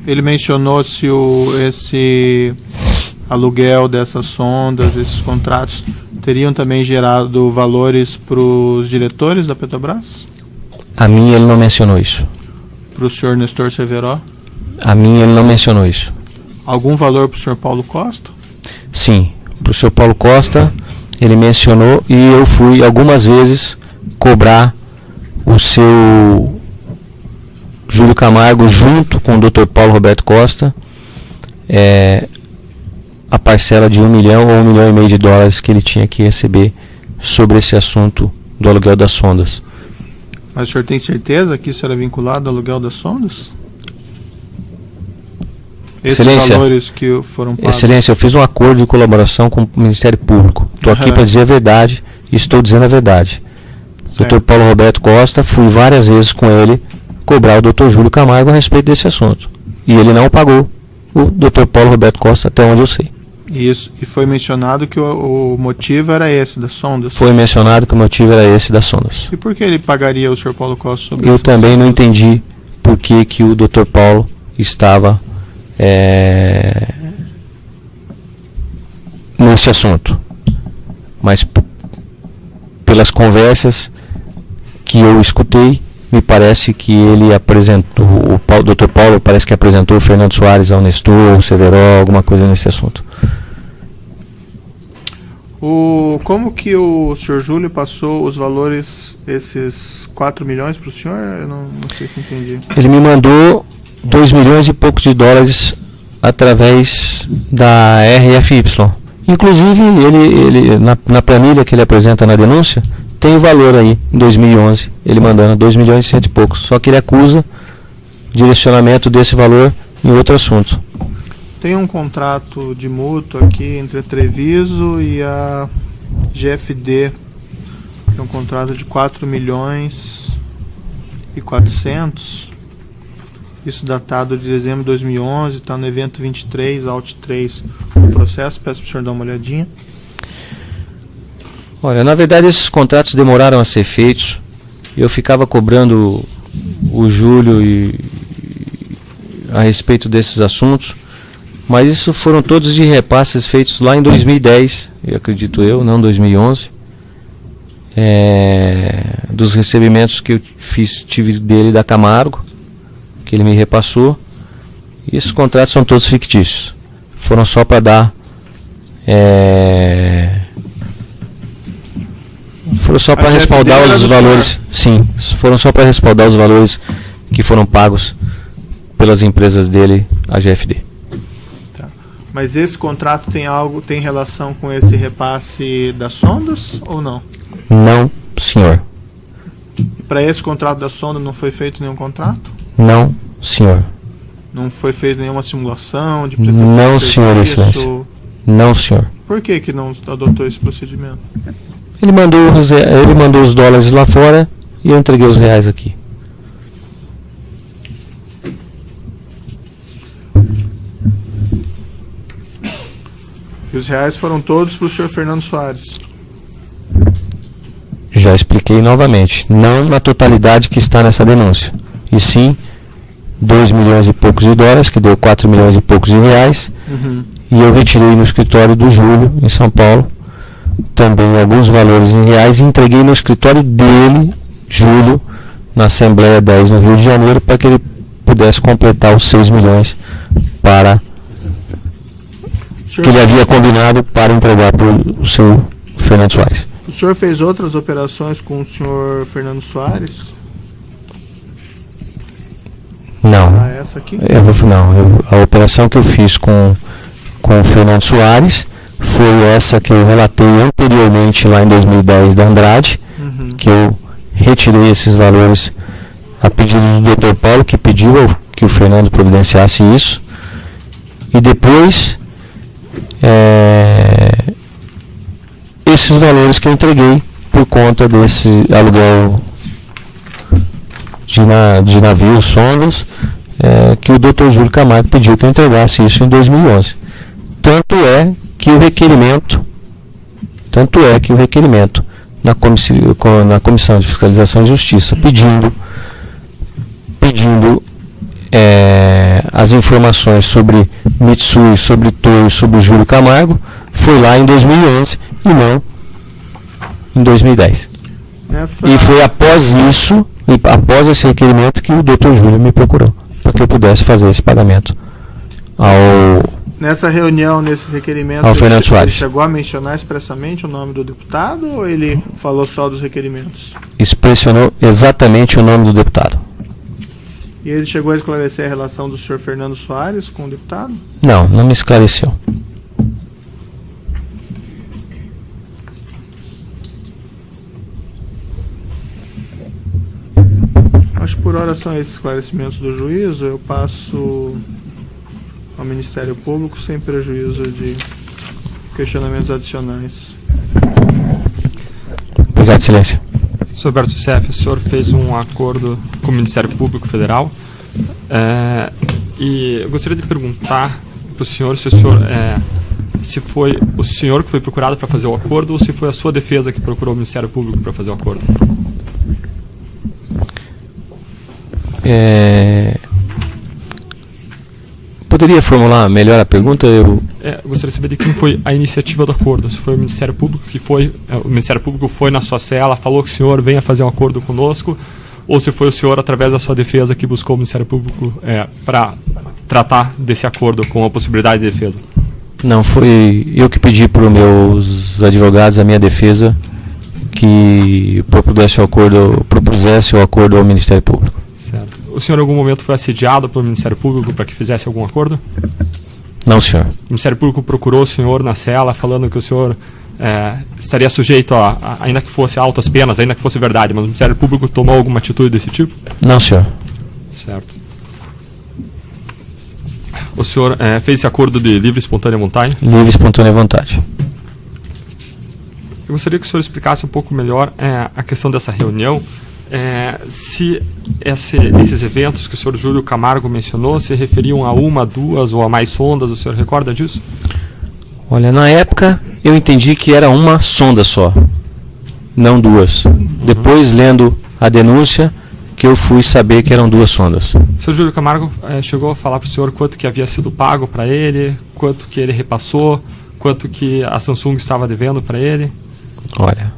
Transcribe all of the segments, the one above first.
Ele mencionou se esse aluguel dessas sondas, esses contratos, teriam também gerado valores para os diretores da Petrobras? A mim ele não mencionou isso. Para o senhor Nestor Severo? A mim ele não mencionou isso. Algum valor para o senhor Paulo Costa? Sim, para o senhor Paulo Costa ele mencionou, e eu fui algumas vezes cobrar o seu Júlio Camargo junto com o Dr. Paulo Roberto Costa a parcela de 1 milhão ou 1,5 milhão de dólares que ele tinha que receber sobre esse assunto do aluguel das sondas. Mas o senhor tem certeza que isso era vinculado ao aluguel das sondas? Esses Excelência, valores que foram pagos? Excelência, eu fiz um acordo de colaboração com o Ministério Público. Estou aqui para dizer a verdade e estou dizendo a verdade. Dr. Paulo Roberto Costa, fui várias vezes com ele cobrar o Dr. Júlio Camargo a respeito desse assunto. E ele não pagou o Dr. Paulo Roberto Costa, até onde eu sei. Isso, e foi mencionado que o motivo era esse, das sondas? Foi mencionado que o motivo era esse, das sondas. E por que ele pagaria o Sr. Paulo Costa sobre isso? Eu também sondas? Não entendi por que o Dr. Paulo estava neste assunto. Mas pelas conversas que eu escutei, me parece que ele apresentou, o Dr. Paulo parece que apresentou o Fernando Soares ao Nestor, o Severo, alguma coisa nesse assunto. Como que o Sr. Júlio passou os valores, esses 4 milhões para o senhor? Eu não sei se entendi. Ele me mandou 2 milhões e poucos de dólares através da RFY. Inclusive, ele na planilha que ele apresenta na denúncia, tem o valor aí, em 2011, ele mandando 2 milhões e 100 e poucos. Só que ele acusa direcionamento desse valor em outro assunto. Tem um contrato de mútuo aqui entre a Treviso e a GFD. É um contrato de 4 milhões e 400. Isso datado de dezembro de 2011, está no evento 23, Alt 3. O processo, peço para o senhor dar uma olhadinha. Olha, na verdade esses contratos demoraram a ser feitos. Eu ficava cobrando o Júlio a respeito desses assuntos, mas isso foram todos de repasses feitos lá em 2010, eu acredito eu, não 2011. Dos recebimentos que eu tive dele da Camargo, que ele me repassou. E esses contratos são todos fictícios. Foram só para dar... Foram só para respaldar os valores. Sim, foram só para respaldar os valores que foram pagos pelas empresas dele, a GFD. Tá. Mas esse contrato tem relação com esse repasse das sondas ou não? Não, senhor. E para esse contrato da sonda não foi feito nenhum contrato? Não, senhor. Não foi feita nenhuma simulação de prestação? Não, senhor, excelência. Não, senhor. Por que não adotou esse procedimento? Ele mandou os dólares lá fora e eu entreguei os reais aqui. E os reais foram todos para o senhor Fernando Soares? Já expliquei novamente. Não na totalidade que está nessa denúncia. E sim 2 milhões e poucos de dólares, que deu 4 milhões e poucos de reais. Uhum. E eu retirei no escritório do Júlio, em São Paulo, também alguns valores em reais, e entreguei no escritório dele, Júlio, na Assembleia 10 no Rio de Janeiro, para que ele pudesse completar os 6 milhões para que ele havia combinado para entregar para o seu Fernando Soares. O senhor fez outras operações com o senhor Fernando Soares? Não. Essa aqui? A operação que eu fiz com o Fernando Soares foi essa que eu relatei anteriormente lá em 2010 da Andrade, que eu retirei esses valores a pedido do Dr. Paulo, que pediu que o Fernando providenciasse isso, e depois esses valores que eu entreguei por conta desse aluguel de navios, sondas, que o Dr. Júlio Camargo pediu que eu entregasse isso em 2011. Tanto é que o requerimento na Comissão de Fiscalização e Justiça pedindo as informações sobre Mitsui, sobre Toyo, sobre o Júlio Camargo, foi lá em 2011 e não em 2010. E foi após isso, após esse requerimento, que o Dr. Júlio me procurou, para que eu pudesse fazer esse pagamento Nessa reunião, nesse requerimento, ao Fernando Soares. Ele chegou a mencionar expressamente o nome do deputado ou ele falou só dos requerimentos? Expressionou exatamente o nome do deputado. E ele chegou a esclarecer a relação do senhor Fernando Soares com o deputado? Não, não me esclareceu. Acho que por hora são esses esclarecimentos do juízo. Eu passo ao Ministério Público sem prejuízo de questionamentos adicionais. Obrigado, silêncio. Sr. Alberto Seff, o senhor fez um acordo com o Ministério Público Federal e eu gostaria de perguntar para o senhor se foi o senhor que foi procurado para fazer o acordo ou se foi a sua defesa que procurou o Ministério Público para fazer o acordo. Poderia formular melhor a pergunta? Eu gostaria de saber de quem foi a iniciativa do acordo. Se foi o Ministério Público que foi, o Ministério Público foi na sua cela, falou que o senhor venha fazer um acordo conosco, ou se foi o senhor, através da sua defesa, que buscou o Ministério Público para tratar desse acordo com a possibilidade de defesa. Não, foi eu que pedi para os meus advogados, a minha defesa, que propusesse o acordo ao Ministério Público. Certo. O senhor em algum momento foi assediado pelo Ministério Público para que fizesse algum acordo? Não, senhor. O Ministério Público procurou o senhor na cela falando que o senhor estaria sujeito ainda que fosse altas penas, ainda que fosse verdade, mas o Ministério Público tomou alguma atitude desse tipo? Não, senhor. Certo. O senhor fez esse acordo de livre e espontânea vontade? Livre e espontânea vontade. Eu gostaria que o senhor explicasse um pouco melhor a questão dessa reunião, se esses eventos que o senhor Júlio Camargo mencionou se referiam a uma, duas ou a mais sondas, o senhor recorda disso? Olha, na época eu entendi que era uma sonda só, não duas. Depois, lendo a denúncia, que eu fui saber que eram duas sondas. O senhor Júlio Camargo chegou a falar para o senhor quanto que havia sido pago para ele, quanto que ele repassou, quanto que a Samsung estava devendo para ele? Olha,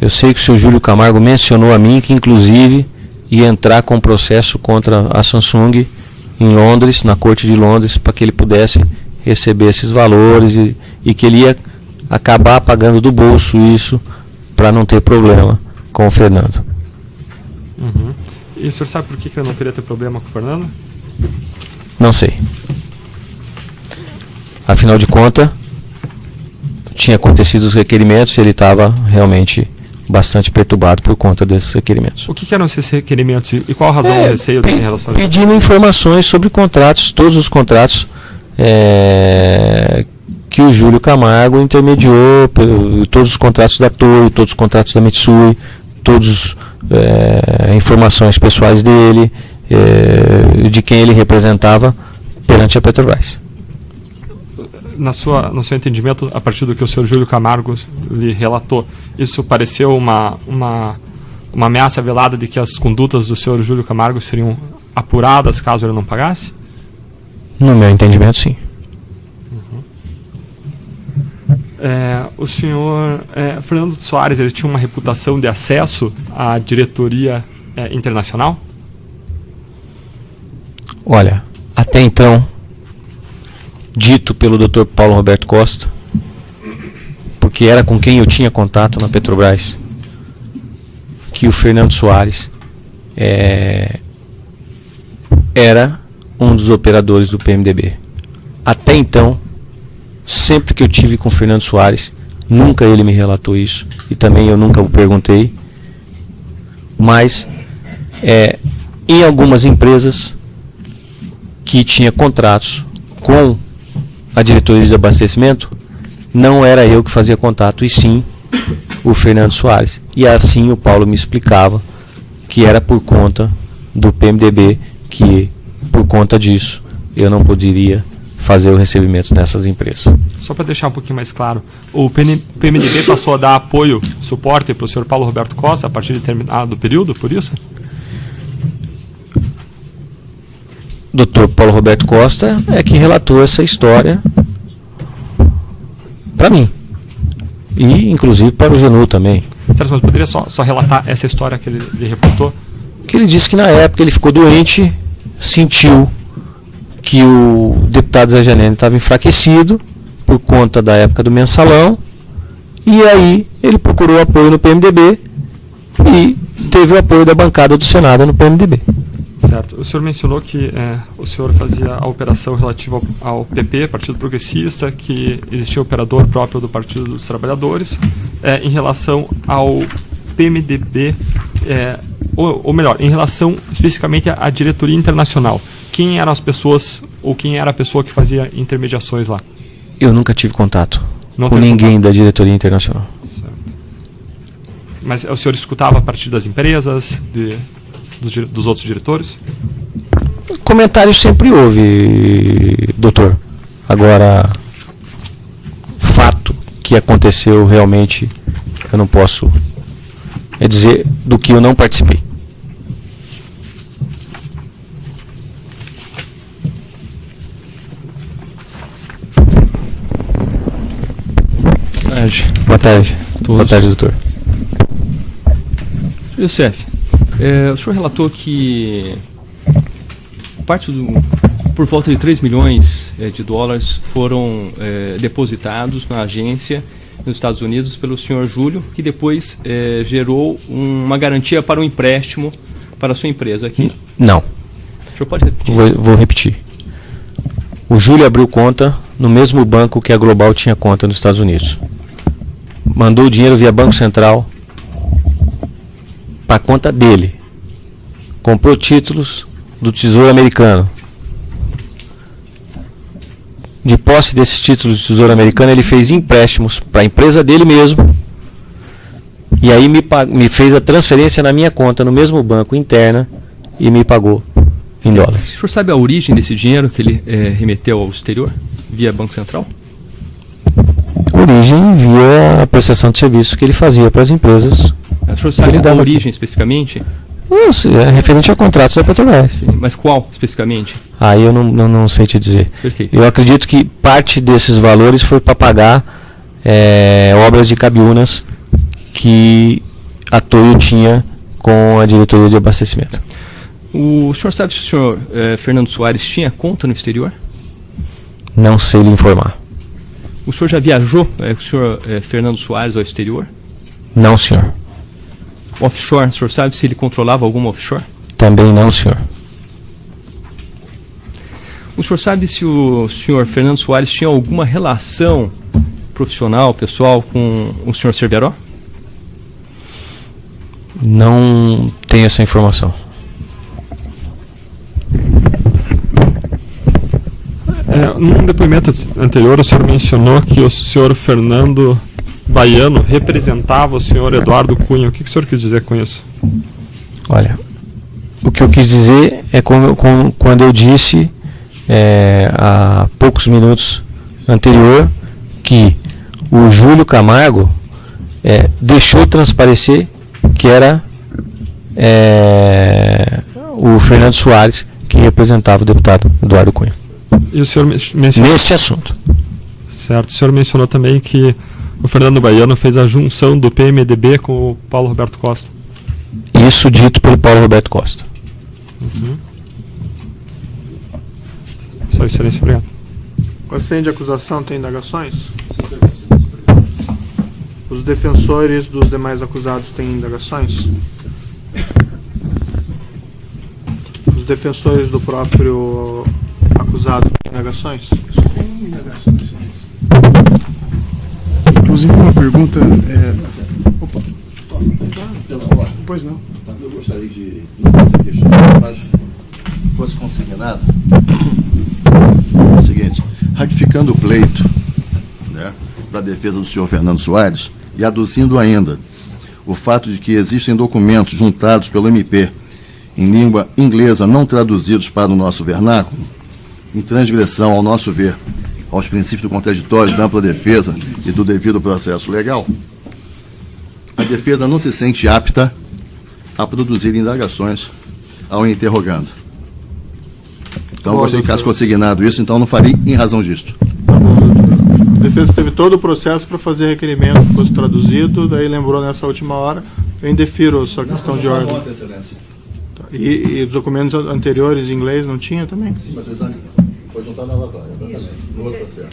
eu sei que o senhor Júlio Camargo mencionou a mim que, inclusive, ia entrar com um processo contra a Samsung em Londres, na Corte de Londres, para que ele pudesse receber esses valores e que ele ia acabar pagando do bolso isso para não ter problema com o Fernando. Uhum. E o senhor sabe por que ele não queria ter problema com o Fernando? Não sei. Afinal de contas, tinha acontecido os requerimentos e ele estava realmente bastante perturbado por conta desses requerimentos. O que eram esses requerimentos e qual a razão do receio em relação a isso? Pedindo informações sobre contratos, todos os contratos que o Júlio Camargo intermediou, todos os contratos da Toyo, todos os contratos da Mitsui, todas informações pessoais dele, de quem ele representava perante a Petrobras. No seu entendimento, a partir do que o senhor Júlio Camargo lhe relatou, isso pareceu uma ameaça velada de que as condutas do senhor Júlio Camargo seriam apuradas caso ele não pagasse? No meu entendimento, sim. O senhor Fernando Soares, ele tinha uma reputação de acesso à diretoria internacional? Olha, até então, dito pelo Dr. Paulo Roberto Costa, porque era com quem eu tinha contato na Petrobras, que o Fernando Soares era um dos operadores do PMDB. Até então, sempre que eu tive com o Fernando Soares, nunca ele me relatou isso, e também eu nunca o perguntei, mas em algumas empresas que tinha contratos com a diretoria de abastecimento, não era eu que fazia contato, e sim o Fernando Soares. E assim o Paulo me explicava que era por conta do PMDB, que por conta disso eu não poderia fazer o recebimento nessas empresas. Só para deixar um pouquinho mais claro, o PMDB passou a dar apoio, suporte para o senhor Paulo Roberto Costa a partir de determinado período, por isso? Dr. Paulo Roberto Costa é quem relatou essa história para mim. E, inclusive, para o Genu também. Certo, mas poderia só relatar essa história que ele reportou? Que ele disse que na época ele ficou doente, sentiu que o deputado Zé Janene estava enfraquecido por conta da época do mensalão, e aí ele procurou apoio no PMDB e teve o apoio da bancada do Senado no PMDB. Certo. O senhor mencionou que o senhor fazia a operação relativa ao PP, Partido Progressista, que existia operador próprio do Partido dos Trabalhadores. Em relação ao PMDB, ou melhor, em relação especificamente à diretoria internacional, quem eram as pessoas, ou quem era a pessoa que fazia intermediações lá? Eu nunca tive contato Não com teve ninguém contato. da diretoria internacional. Certo. Mas o senhor escutava a partir das empresas, dos outros diretores? Comentário sempre houve, doutor. Agora, fato que aconteceu realmente, eu não posso dizer do que eu não participei. Boa tarde. Boa tarde, doutor. Youssef, o senhor relatou que por volta de 3 milhões de dólares foram depositados na agência nos Estados Unidos pelo senhor Júlio, que depois gerou uma garantia para um empréstimo para a sua empresa aqui. Não. O senhor pode repetir? Vou repetir. O Júlio abriu conta no mesmo banco que a Global tinha conta nos Estados Unidos. Mandou o dinheiro via Banco Central para a conta dele. Comprou títulos do Tesouro Americano. De posse desses títulos do Tesouro Americano, ele fez empréstimos para a empresa dele mesmo. E aí me fez a transferência na minha conta, no mesmo banco, interna, e me pagou em dólares. O senhor sabe a origem desse dinheiro que ele remeteu ao exterior, via Banco Central? Origem via a prestação de serviço que ele fazia para as empresas. O senhor sabe a origem especificamente? É referente a contratos da Petrobras. Sim, mas qual especificamente? Aí eu não sei te dizer. Perfeito. Eu acredito que parte desses valores foi para pagar obras de cabiúnas que a Toyo tinha com a diretoria de abastecimento. O senhor sabe se o senhor Fernando Soares tinha conta no exterior? Não sei lhe informar. O senhor já viajou com o senhor Fernando Soares ao exterior? Não, senhor. Offshore, o senhor sabe se ele controlava alguma offshore? Também não, senhor. O senhor sabe se o senhor Fernando Soares tinha alguma relação profissional, pessoal, com o senhor Cerveró? Não tenho essa informação. Num depoimento anterior, o senhor mencionou que o senhor Fernando Baiano representava o senhor Eduardo Cunha. O que o senhor quis dizer com isso? Olha, o que eu quis dizer é quando eu disse há poucos minutos anterior que o Júlio Camargo deixou transparecer que era o Fernando Soares que representava o deputado Eduardo Cunha. E o senhor mencionou... Neste assunto. Certo. O senhor mencionou também que o Fernando Baiano fez a junção do PMDB com o Paulo Roberto Costa. Isso dito pelo Paulo Roberto Costa. Uhum. Só excelência, obrigado. O assento de acusação tem indagações? Os defensores dos demais acusados têm indagações? Os defensores do próprio acusado têm indagações? Tem indagações. Inclusive uma pergunta. Opa. Pois não. Eu gostaria de não fazer questionamento, mas fosse consignado. É o seguinte, ratificando o pleito, né, da defesa do senhor Fernando Soares e aduzindo ainda o fato de que existem documentos juntados pelo MP em língua inglesa não traduzidos para o nosso vernáculo, em transgressão, ao nosso ver, aos princípios do contraditório, da ampla defesa e do devido processo legal, a defesa não se sente apta a produzir indagações ao interrogando. Então, eu gostaria que ficasse consignado isso, então não faria em razão disto. Tá bom, doutor. A defesa teve todo o processo para fazer requerimento que fosse traduzido, daí lembrou nessa última hora. Eu indefiro a sua questão de ordem. Excelência. E os documentos anteriores em inglês não tinha também? Sim, mas foi juntado na lavatória, exatamente. No outro processo.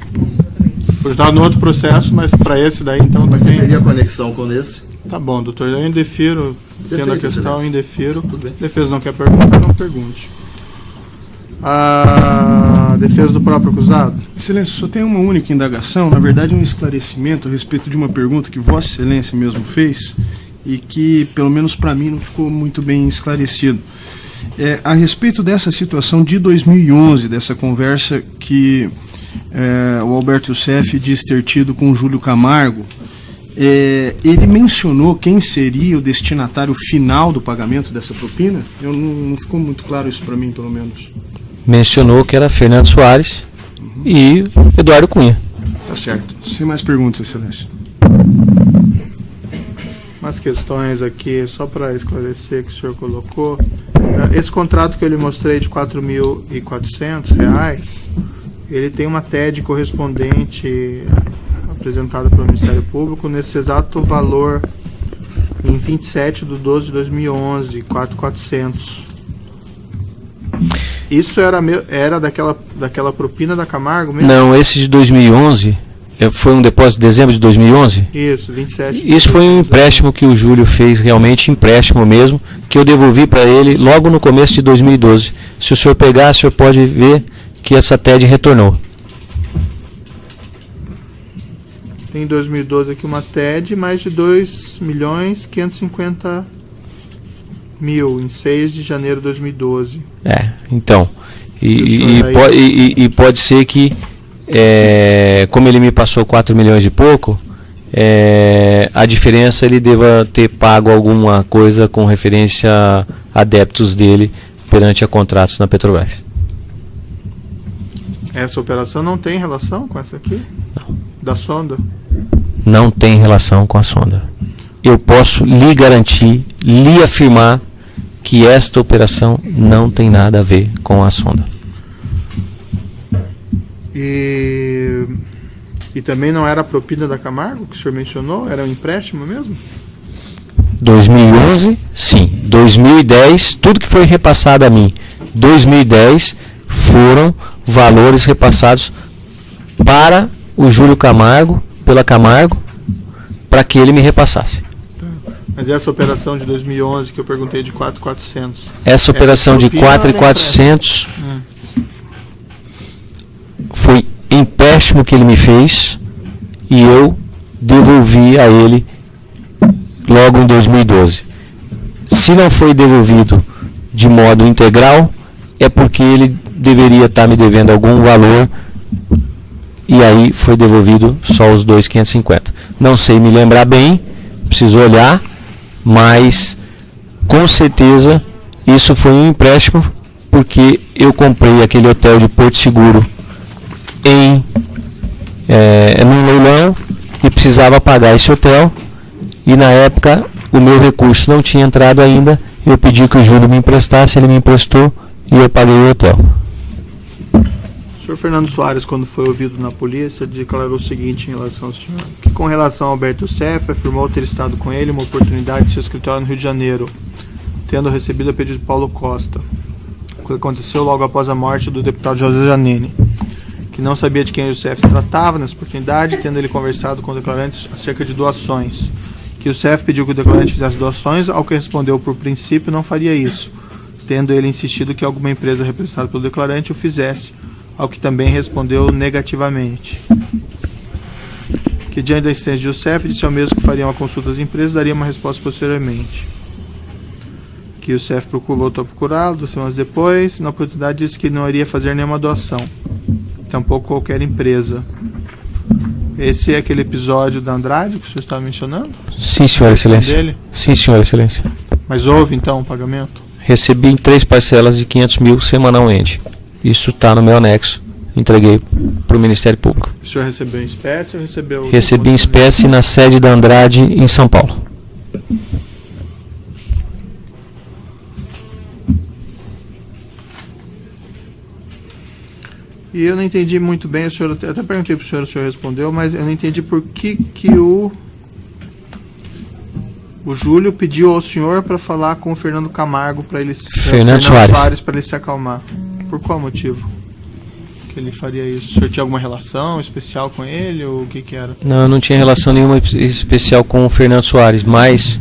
Foi juntado no outro processo, mas para esse daí então Mas também. teria conexão com esse? Tá bom, doutor. Eu indefiro. Tendo a questão, eu indefiro. Tudo bem. Defesa não quer perguntar, não pergunte. A defesa do próprio acusado? Excelência, só tem uma única indagação, na verdade um esclarecimento a respeito de uma pergunta que Vossa Excelência mesmo fez e que, pelo menos para mim, não ficou muito bem esclarecido. A respeito dessa situação de 2011, dessa conversa que o Alberto Youssef diz ter tido com o Júlio Camargo, ele mencionou quem seria o destinatário final do pagamento dessa propina? Não ficou muito claro isso para mim, pelo menos. Mencionou que era Fernando Soares e Eduardo Cunha. Tá certo. Sem mais perguntas, Excelência. Umas questões aqui, só para esclarecer que o senhor colocou. Esse contrato que eu lhe mostrei de R$ 4.400, ele tem uma TED correspondente apresentada pelo Ministério Público nesse exato valor em 27/12/2011, R$ 4.400. Isso era daquela propina da Camargo mesmo? Não, esse de 2011 foi um depósito de dezembro de 2011? Isso, 27. Isso foi um empréstimo que o Júlio fez, realmente empréstimo mesmo, que eu devolvi para ele logo no começo de 2012. Se o senhor pegar, o senhor pode ver que essa TED retornou. Tem em 2012 aqui uma TED, mais de 2.550.000 em 6 de janeiro de 2012. Então. E pode ser que, como ele me passou 4 milhões e pouco, a diferença ele deva ter pago alguma coisa com referência a débitos dele perante a contratos na Petrobras. Essa operação não tem relação com essa aqui? Não. Da sonda? Não tem relação com a sonda. Eu posso lhe garantir, lhe afirmar que esta operação não tem nada a ver com a sonda. E também não era a propina da Camargo, que o senhor mencionou? Era um empréstimo mesmo? 2011, sim. 2010, tudo que foi repassado a mim, 2010, foram valores repassados para o Júlio Camargo, pela Camargo, para que ele me repassasse. Mas essa operação de 2011 que eu perguntei de 4.400. Essa operação de 4.400 foi empréstimo que ele me fez e eu devolvi a ele logo em 2012. Se não foi devolvido de modo integral, é porque ele deveria estar me devendo algum valor e aí foi devolvido só os 2.550. Não sei me lembrar bem, preciso olhar, mas com certeza isso foi um empréstimo porque eu comprei aquele hotel de Porto Seguro num leilão e precisava pagar esse hotel e na época o meu recurso não tinha entrado ainda, eu pedi que o Júlio me emprestasse, ele me emprestou e eu paguei o hotel. O senhor Fernando Soares, quando foi ouvido na polícia, declarou o seguinte em relação ao senhor, que com relação ao Alberto Youssef, afirmou ter estado com ele uma oportunidade de seu escritório no Rio de Janeiro, tendo recebido a pedido de Paulo Costa, o que aconteceu logo após a morte do deputado José Janine, que não sabia de quem o Youssef se tratava nessa oportunidade, tendo ele conversado com o declarante acerca de doações, que o Youssef pediu que o declarante fizesse doações, ao que respondeu por princípio não faria isso, tendo ele insistido que alguma empresa representada pelo declarante o fizesse, ao que também respondeu negativamente. Que diante da insistência de Youssef, disse ao mesmo que faria uma consulta às empresas e daria uma resposta posteriormente. Que Youssef voltou a procurá-lo 2 semanas depois, na oportunidade disse que não iria fazer nenhuma doação, tampouco qualquer empresa. Esse é aquele episódio da Andrade que o senhor estava mencionando? Sim, senhora excelência. Dele? Sim, senhora excelência. Mas houve então um pagamento? Recebi em 3 parcelas de 500 mil semanalmente. Isso está no meu anexo. Entreguei para o Ministério Público. O senhor recebeu em espécie ou recebeu... Recebi em espécie na sede da Andrade, em São Paulo. E eu não entendi muito bem, o senhor, eu até perguntei para o senhor respondeu, mas eu não entendi por que o Júlio pediu ao senhor para falar com o Fernando Camargo, para ele Fernando Soares, para ele se acalmar. Por qual motivo que ele faria isso? O senhor tinha alguma relação especial com ele, ou o que era? Não, eu não tinha relação nenhuma especial com o Fernando Soares, mas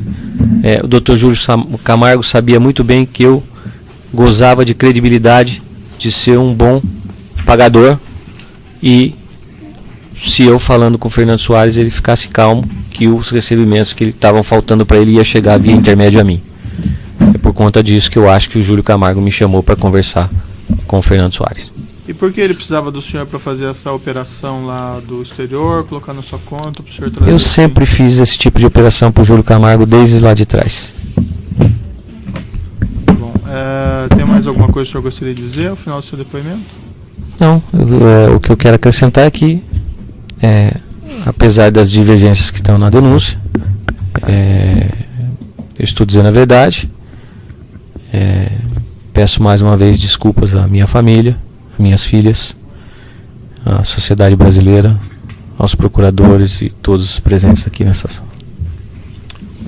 o Dr. Júlio Camargo sabia muito bem que eu gozava de credibilidade, de ser um bom pagador, e se eu falando com o Fernando Soares ele ficasse calmo, que os recebimentos que estavam faltando para ele ia chegar via intermédio a mim. É por conta disso que eu acho que o Júlio Camargo me chamou para conversar com o Fernando Soares. E por que ele precisava do senhor para fazer essa operação lá do exterior, colocar na sua conta, para o senhor trazer? Eu sempre fiz esse tipo de operação para o Júlio Camargo desde lá de trás. Bom, tem mais alguma coisa que o senhor gostaria de dizer ao final do seu depoimento? Não, o que eu quero acrescentar é que, apesar das divergências que estão na denúncia, eu estou dizendo a verdade. Peço mais uma vez desculpas à minha família, às minhas filhas, à sociedade brasileira, aos procuradores e todos os presentes aqui nessa sala.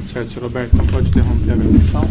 Certo, senhor Roberto, então pode interromper a gravação.